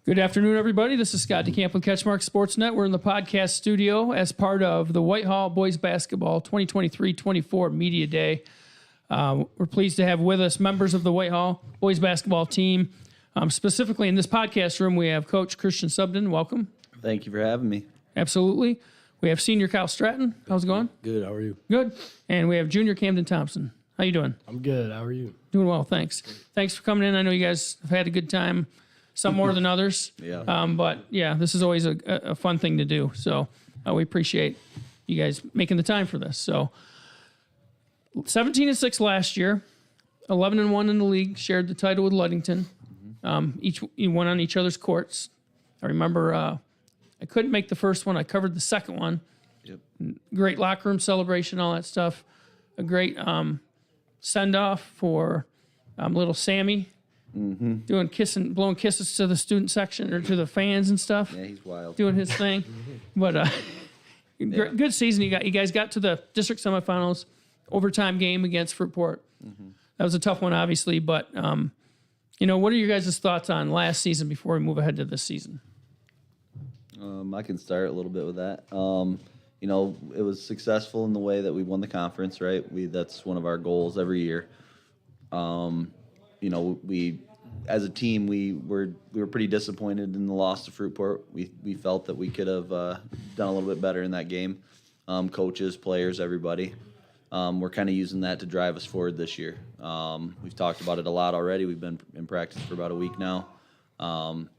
Good afternoon, everybody. This is Scott DeCamp with CatchMark SportsNet. We're in the podcast studio as part of the Whitehall Boys Basketball 2023-24 Media Day. We're pleased to have with us members of the Whitehall Boys Basketball team. Specifically in this podcast room, we have Coach Christian Subden. Welcome. Thank you for having me. Absolutely. We have Senior Kyle Stratton. How's it going? Good. How are you? Good. And we have Junior Camden Thompson. How you doing? I'm good. How are you? Doing well, thanks. Thanks for coming in. I know you guys have had a good time. Some more than others. Yeah. But yeah, this is always a fun thing to do. So we appreciate you guys making the time for this. So 17-6 last year, 11-1 in the league, shared the title with Ludington. You won on each other's courts. I remember I couldn't make the first one. I covered the second one. Yep. Great locker room celebration, all that stuff. A great send-off for little Sammy. Mm-hmm. Blowing kisses to the student section or to the fans and stuff. Yeah, he's wild. Doing his thing. But good season. You guys got to the district semifinals, overtime game against Fruitport. Mm-hmm. That was a tough one, obviously. But what are your guys' thoughts on last season before we move ahead to this season? I can start a little bit with that. It was successful in the way that we won the conference, right? That's one of our goals every year. We as a team we were pretty disappointed in the loss to Fruitport. We felt that we could have done a little bit better in that game. Coaches, players, everybody. We're kind of using that to drive us forward this year. We've talked about it a lot already. We've been in practice for about a week now, and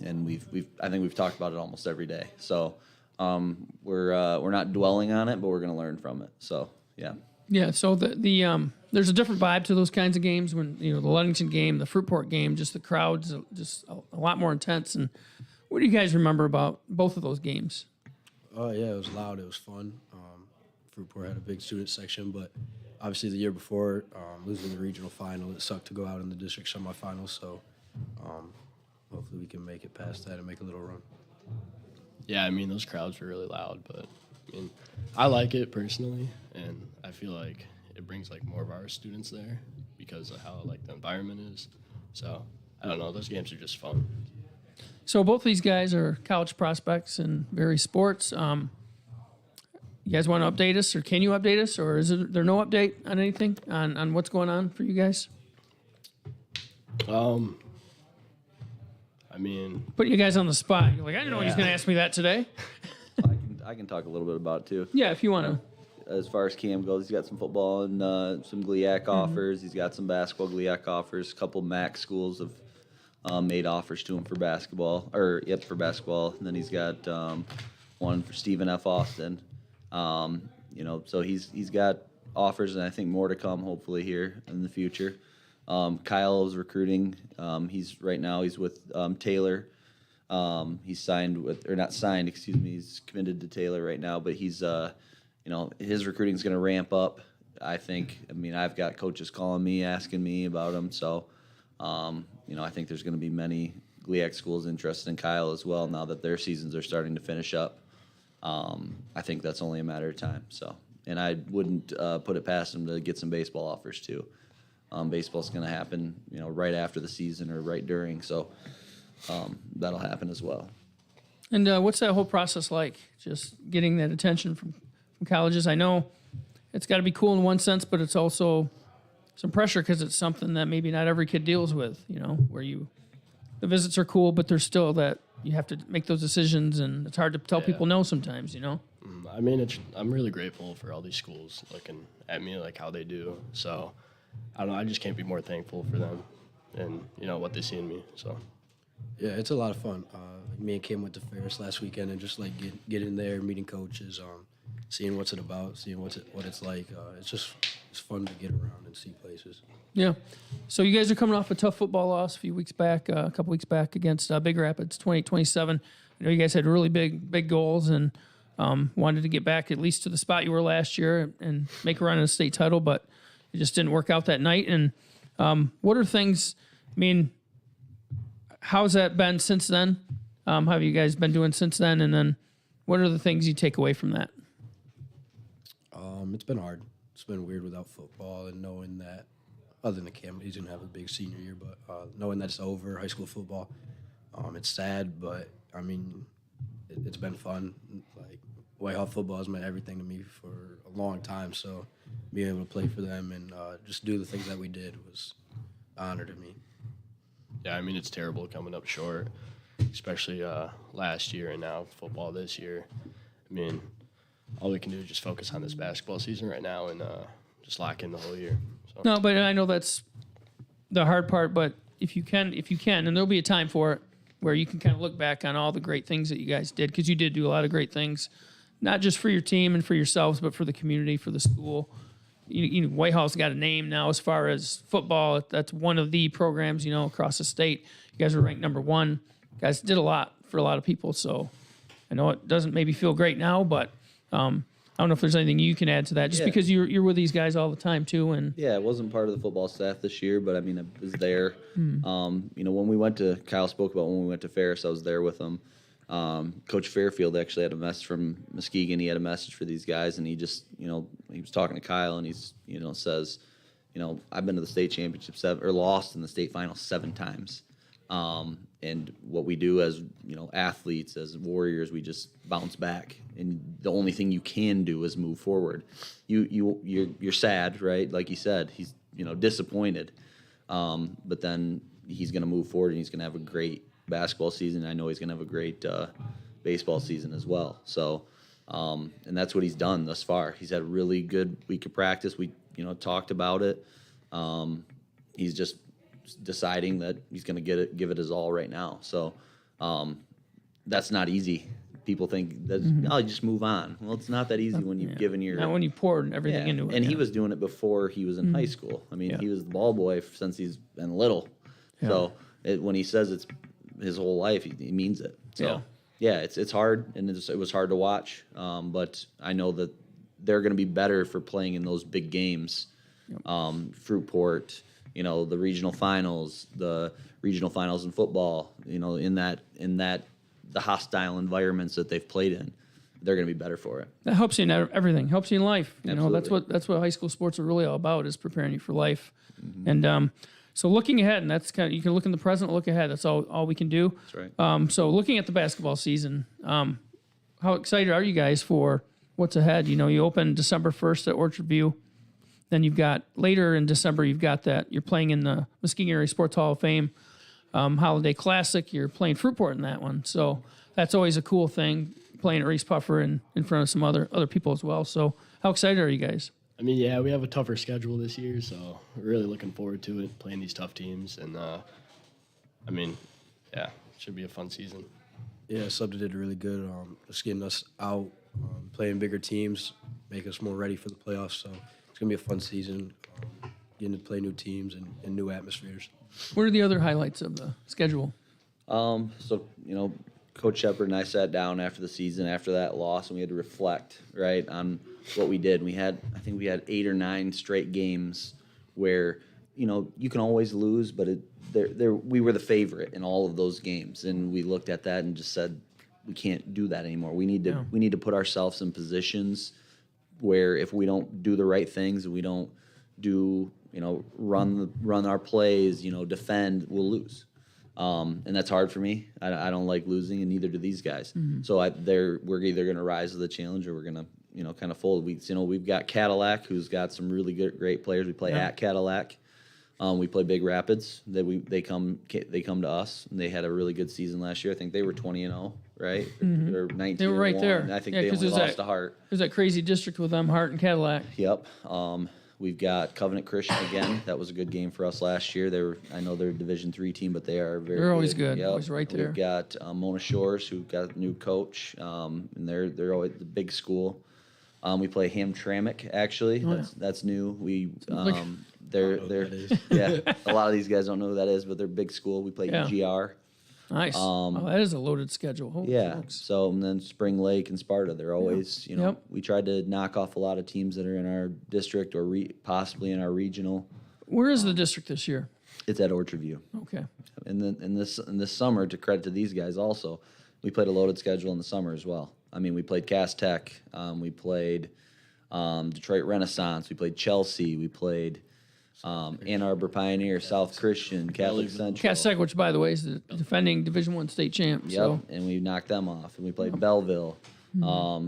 I think we've talked about it almost every day. So we're not dwelling on it, but we're going to learn from it. So yeah. Yeah, so there's a different vibe to those kinds of games when, the Ludington game, the Fruitport game, just the crowd's just a lot more intense. And what do you guys remember about both of those games? Yeah, it was loud. It was fun. Fruitport had a big student section, but obviously the year before, losing the regional final, it sucked to go out in the district semifinals. So hopefully we can make it past that and make a little run. Yeah, those crowds were really loud, but I like it personally, and I feel like it brings more of our students there because of how the environment is. So I don't know, those games are just fun. So both these guys are college prospects in various sports. You guys want to update us, or can you update us, or is there no update on anything on what's going on for you guys? Putting you guys on the spot. You're like, I didn't know he was going to ask me that today. I can talk a little bit about it too. Yeah, if you want to. As far as Cam goes, he's got some football and some GLIAC offers. He's got some basketball GLIAC offers. A couple MAC schools have made offers to him for basketball. And then he's got one for Stephen F. Austin. So he's got offers, and I think more to come hopefully here in the future. Kyle is recruiting. He's with Taylor. He's committed to Taylor right now, but he's his recruiting is going to ramp up. I think. I've got coaches calling me, asking me about him. So, I think there's going to be many GLIAC schools interested in Kyle as well now that their seasons are starting to finish up. I think that's only a matter of time. So, and I wouldn't put it past him to get some baseball offers too. Baseball's going to happen, right after the season or right during. So, that'll happen as well. And what's that whole process like? Just getting that attention from colleges. I know it's got to be cool in one sense, but it's also some pressure because it's something that maybe not every kid deals with. Where the visits are cool, but there's still that you have to make those decisions, and it's hard to tell people no sometimes. I'm really grateful for all these schools looking at me how they do. So I don't know. I just can't be more thankful for them and what they see in me. So. Yeah, it's a lot of fun. Me and Kim went to Ferris last weekend and just get in there, meeting coaches, seeing what's it about, seeing what it's like. It's fun to get around and see places. Yeah. So you guys are coming off a tough football loss a couple weeks back against Big Rapids, 28-27. I know you guys had really big goals and wanted to get back at least to the spot you were last year and make a run in the state title, but it just didn't work out that night. And what are things? How's that been since then? How have you guys been doing since then? And then what are the things you take away from that? It's been hard. It's been weird without football and knowing that, other than Cam, he's going to have a big senior year, but knowing that it's over, high school football, It's sad, but I mean, it's been fun. Like Whitehall football has meant everything to me for a long time. So being able to play for them and just do the things that we did was an honor to me. Yeah, I mean, it's terrible coming up short, especially last year and now football this year. I mean, all we can do is just focus on this basketball season right now and just lock in the whole year. So. No, but I know that's the hard part. But if you can, and there'll be a time for it where you can kind of look back on all the great things that you guys did, because you did do a lot of great things, not just for your team and for yourselves, but for the community, for the school. You know, Whitehall's got a name now as far as football. That's one of the programs, you know, across the state. You guys are ranked number 1. You guys did a lot for a lot of people. So I know it doesn't maybe feel great now, but I don't know if there's anything you can add to that, just because you're with these guys all the time too. And yeah, I wasn't part of the football staff this year, but I mean, I was there. You know, when we went to, Kyle spoke about when we went to Ferris, I was there with him. Coach Fairfield actually had a message from Muskegon. He had a message for these guys, and he just, you know, he was talking to Kyle, and he's, you know, says, you know, I've been to the state championship lost in the state final 7 times. And what we do as, you know, athletes, as warriors, we just bounce back. And the only thing you can do is move forward. You're sad, right? Like you said, he's, you know, disappointed. But then he's going to move forward, and he's going to have a great basketball season. I know he's going to have a great baseball season as well. So, and that's what he's done thus far. He's had a really good week of practice. We, you know, talked about it. He's just deciding that he's going to give it his all right now. So that's not easy. People think that you just move on. Well, it's not that easy when you've given your. Not when you poured everything into it. And he was doing it before he was in high school. I mean, he was the ball boy since he's been little. Yeah. So when he says it's his whole life, he means it. So yeah, it's hard, and it was hard to watch. But I know that they're going to be better for playing in those big games. Fruitport, you know, the regional finals in football, you know, in that the hostile environments that they've played in, they're going to be better for it. That helps you in everything. Helps you in life. You Absolutely. know, that's what high school sports are really all about, is preparing you for life. And so looking ahead, and that's kind of, you can look in the present, look ahead. That's all we can do. That's right. So looking at the basketball season, how excited are you guys for what's ahead? You know, you open December 1st at Orchard View. Then you've got later in December, you've got that you're playing in the Muskegon Area Sports Hall of Fame Holiday Classic. You're playing Fruitport in that one, so that's always a cool thing. Playing at Reese Puffer and in front of some other people as well. So how excited are you guys? I mean, yeah, we have a tougher schedule this year, so we're really looking forward to it, playing these tough teams, and I mean, yeah, it should be a fun season. Yeah, Subda did really good. Just getting us out, playing bigger teams, make us more ready for the playoffs. So it's gonna be a fun season, getting to play new teams and new atmospheres. What are the other highlights of the schedule? So, you know, Coach Shepard and I sat down after the season, after that loss, and we had to reflect, right, on what we did. I think we had 8 or 9 straight games where, you know, you can always lose, but we were the favorite in all of those games. And we looked at that and just said, we can't do that anymore. We need to put ourselves in positions where if we don't do the right things, we don't do, you know, run our plays, you know, defend, we'll lose. And that's hard for me. I don't like losing, and neither do these guys. So we're either going to rise to the challenge, or we're going to, you know, kind of fold. We've got Cadillac, who's got some really great players. We play at Cadillac. We play Big Rapids. They come to us, and they had a really good season last year. I think they were 20-0, right? Or 19. They were right there. I think they only lost to Hart. There's that crazy district with them, Hart and Cadillac. Yep. We've got Covenant Christian again. That was a good game for us last year. I know they're a Division III team, but they're always good. Yep. Always right there. We've got Mona Shores, who got a new coach, and they're always the big school. We play Hamtramck, actually. That's new. They're a lot of these guys don't know who that is, but they're a big school. We play EGR. Nice. That is a loaded schedule. Holy smokes. So, and then Spring Lake and Sparta, they're always, you know, we tried to knock off a lot of teams that are in our district or possibly in our regional. Where is the district this year? It's at Orchard View. Okay. And then in this summer, to credit to these guys also, we played a loaded schedule in the summer as well. I mean, we played Cass Tech, we played Detroit Renaissance, we played Chelsea, we played Ann Arbor Pioneer, South Christian, Catholic Central. Cat Sec, which by the way is the defending Division I state champ. Yep, So and we knocked them off, and we played Belleville.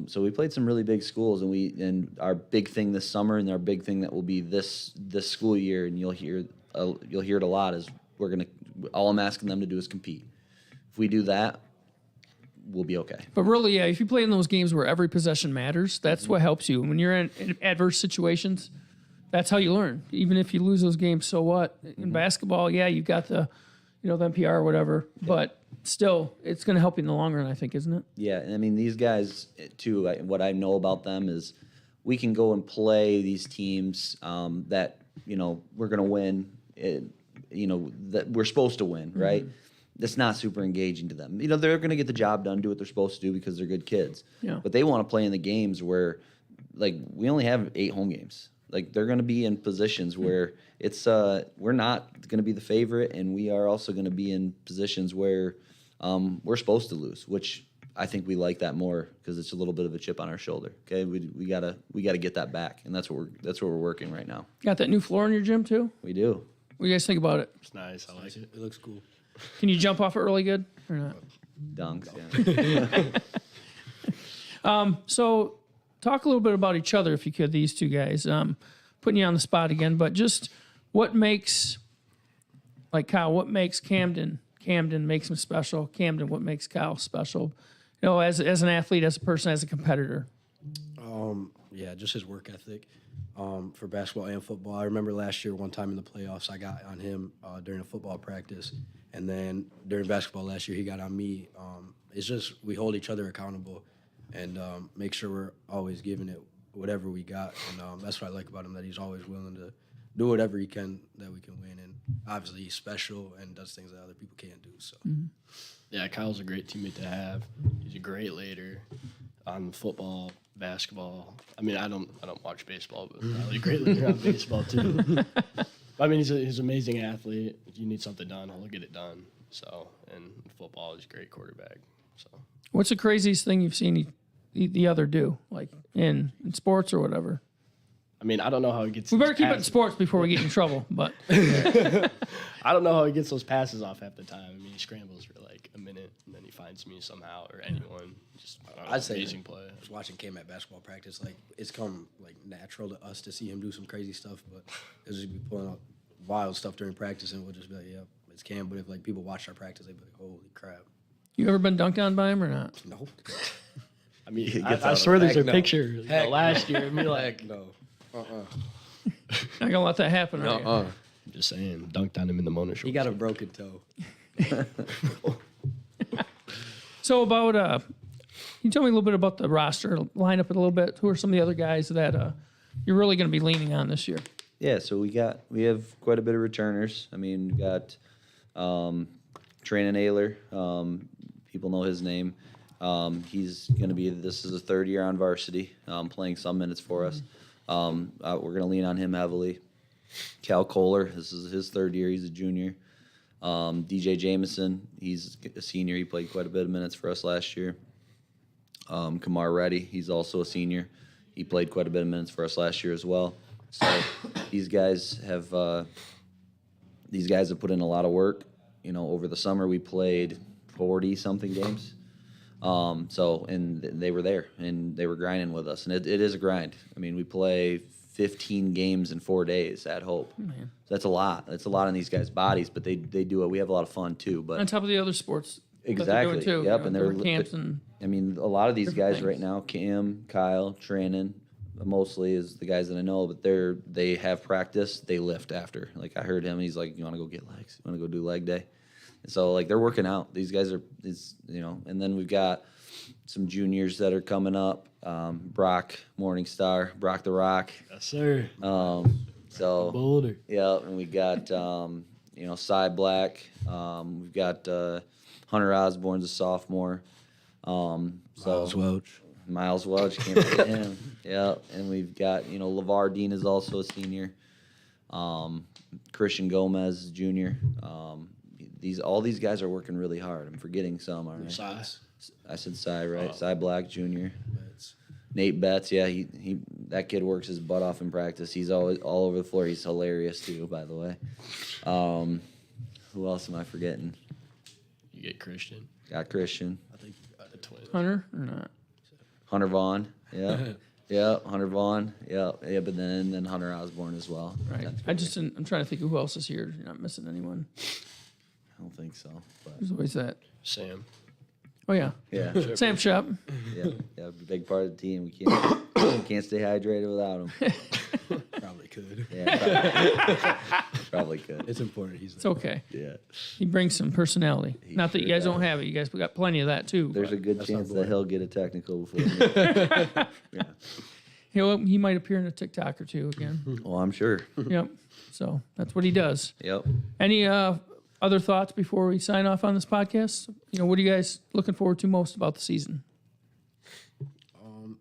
So we played some really big schools, and our big thing this summer, and our big thing that will be this school year, and you'll hear it a lot, is all I'm asking them to do is compete. If we do that, we'll be okay. But really, yeah, if you play in those games where every possession matters, that's what helps you. When you're in adverse situations, that's how you learn. Even if you lose those games, so what? In basketball, yeah, you got the NPR or whatever, but still, it's going to help you in the long run, I think, isn't it? Yeah, and I mean, these guys, too, what I know about them is we can go and play these teams that, we're going to win, that we're supposed to win, right? That's not super engaging to them. They're going to get the job done, do what they're supposed to do because they're good kids. Yeah. But they want to play in the games where, we only have 8 home games. They're going to be in positions where it's we're not going to be the favorite, and we are also going to be in positions where we're supposed to lose, which I think we like that more because it's a little bit of a chip on our shoulder. Okay, we gotta get that back, and that's what we're working right now. Got that new floor in your gym too? We do. What do you guys think about it? It's nice. I like it. It looks cool. Can you jump off it really good or not? Dunks, yeah. So talk a little bit about each other, if you could, these two guys. Putting you on the spot again, but just what makes, Kyle, what makes Camden makes him special? Camden, what makes Kyle special? As an athlete, as a person, as a competitor. Yeah, just his work ethic for basketball and football. I remember last year, one time in the playoffs, I got on him during a football practice, and then during basketball last year, he got on me. It's just we hold each other accountable and make sure we're always giving it whatever we got, and that's what I like about him, that he's always willing to do whatever he can that we can win, and obviously he's special and does things that other people can't do. So, Yeah, Kyle's a great teammate to have. He's a great leader on football, basketball. I mean, I don't watch baseball, but probably a great leader on baseball too. I mean, he's an amazing athlete. If you need something done, he'll get it done. So, and football, he's a great quarterback. So, What's the craziest thing you've seen the other do, in sports or whatever? I mean, I don't know how he gets. We better these keep it in passes. sports before we get in trouble. But I don't know how he gets those passes off half the time. I mean, he scrambles for a minute, and then he finds me somehow or anyone. Just I'd say amazing play. Just watching Cam at basketball practice, it's come natural to us to see him do some crazy stuff, but he'll just be pulling out wild stuff during practice, and we'll just be like, "Yep, it's Cam." But if people watch our practice, they'd be like, "Holy crap!" you ever been dunked on by him or not? No, I mean, He I gets out of swear there's a no. picture Heck last year of me heck no. Not gonna let that happen. Are you? I'm just saying, dunked on him in the Mona show. He got a broken toe. So about can you tell me a little bit about the roster, line up it a little bit? Who are some of the other guys that you're really going to be leaning on this year? Yeah, so we have quite a bit of returners. I mean, we got Trainan Naylor. People know his name. He's going to be, this is his third year on varsity, playing some minutes for us. We're going to lean on him heavily. Cal Kohler, this is his third year. He's a junior. DJ Jameson, he's a senior. He played quite a bit of minutes for us last year. Kamar Reddy, he's also a senior. He played quite a bit of minutes for us last year as well. So these guys have put in a lot of work. Over the summer we played 40-something games. And they were there, and they were grinding with us. And it is a grind. I mean, we play 15 games in 4 days at Hope. Man. So that's a lot. That's a lot on these guys' bodies, but they do it. We have a lot of fun, too. But On top of the other sports that they're exactly. doing too. Yep, and they're different camps and I mean, a lot of these different guys right things. now, Cam, Kyle, Trainan, mostly is the guys that I know, but they have practice, they lift after. I heard him, he's like, "You want to go get legs? You want to go do leg day?" And so they're working out. These guys and then we've got some juniors that are coming up. Brock Morningstar, Brock the Rock. Yes, sir. So Boulder. yeah, and we got Cy Black. We've got Hunter Osborne's a sophomore. Miles Welch. Miles Welch, can't forget him. Yeah, and we've got LeVar Dean is also a senior. Christian Gomez is junior. All these guys are working really hard. I'm forgetting some. Aren't I? Size. I said Cy, right? Cy Black Jr. Betts. Nate Betts, yeah, he that kid works his butt off in practice. He's always all over the floor. He's hilarious too, by the way. Who else am I forgetting? You get Christian. Got Christian. I think you got the twins. Hunter or not? Hunter Vaughn. Yeah. Yeah, Hunter Vaughn. Yeah, but then Hunter Osborne as well. Right. That's I'm trying to think of who else is here. You're not missing anyone. I don't think so. But There's always that. Sam. Oh yeah. yeah, Sam Shep. yeah, big part of the team. We can't stay hydrated without him. Probably could. Yeah, probably could. It's important. It's okay. Yeah, He brings some personality. He Not that you sure guys don't does. have it. You guys got plenty of that too. there's a good That's chance our that boy. he'll get a technical before me. Yeah. He might appear in a TikTok or two again. Well, I'm sure. Yep. So that's what he does. Yep. Any other thoughts before we sign off on this podcast? What are you guys looking forward to most about the season?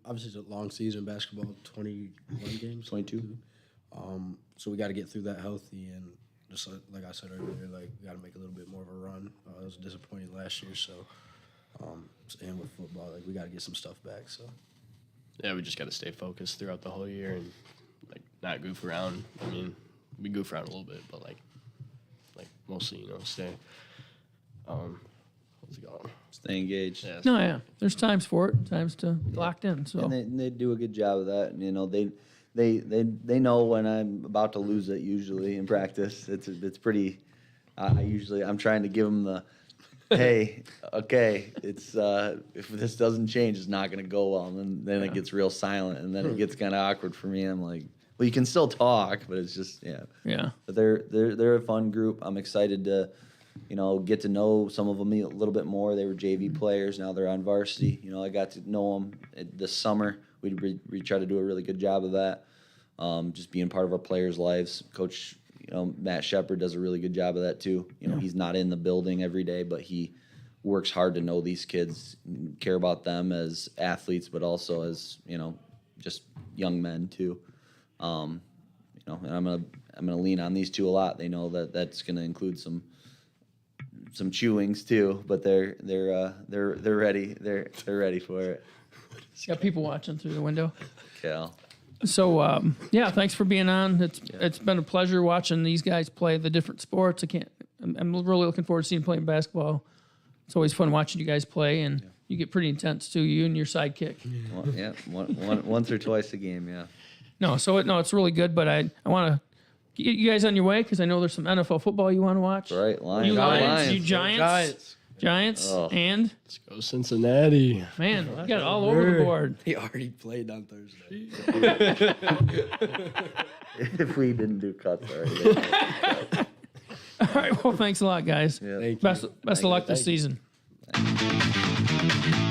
Obviously, it's a long season basketball, 21 games. 22. So we got to get through that healthy, and just like I said earlier, like we got to make a little bit more of a run. It was disappointing last year, so and with football, like we got to get some stuff back. So Yeah, we just got to stay focused throughout the whole year and like not goof around. I mean, we goof around a little bit, but like mostly, stay. What's it called? Stay engaged. Yeah, No, yeah. There's times for it. Times to be locked in. So And they do a good job of that. And, they know when I'm about to lose it. Usually in practice, it's pretty. I'm trying to give them the, hey, okay, it's if this doesn't change, it's not going to go well. And then it gets real silent, and then it gets kind of awkward for me. I'm like, well, you can still talk, but it's just yeah. But they're a fun group. I'm excited to, get to know some of them a little bit more. They were JV players. Now they're on varsity. I got to know them this summer. We try to do a really good job of that. Just being part of our players' lives. Coach, Matt Shepard does a really good job of that too. He's not in the building every day, but he works hard to know these kids, care about them as athletes, but also as just young men too. And I'm gonna lean on these two a lot. They know that that's gonna include some chewings too, but they're ready. They're ready for it. Got people watching through the window. Cal. So thanks for being on. It's been a pleasure watching these guys play the different sports. I'm really looking forward to seeing playing basketball. It's always fun watching you guys play, and you get pretty intense too. You and your sidekick. Well, yeah, once or twice a game. Yeah. It's really good. But I want to get you guys on your way because I know there's some NFL football you want to watch. Right, Lions. You Go Lions, you Lions. Giants, Oh. and Let's go Cincinnati. man, you got it all over the board. he already played on Thursday. If we didn't do cuts already. All right, well, thanks a lot, guys. Yeah. Thank you. Best of luck this season. Thank you.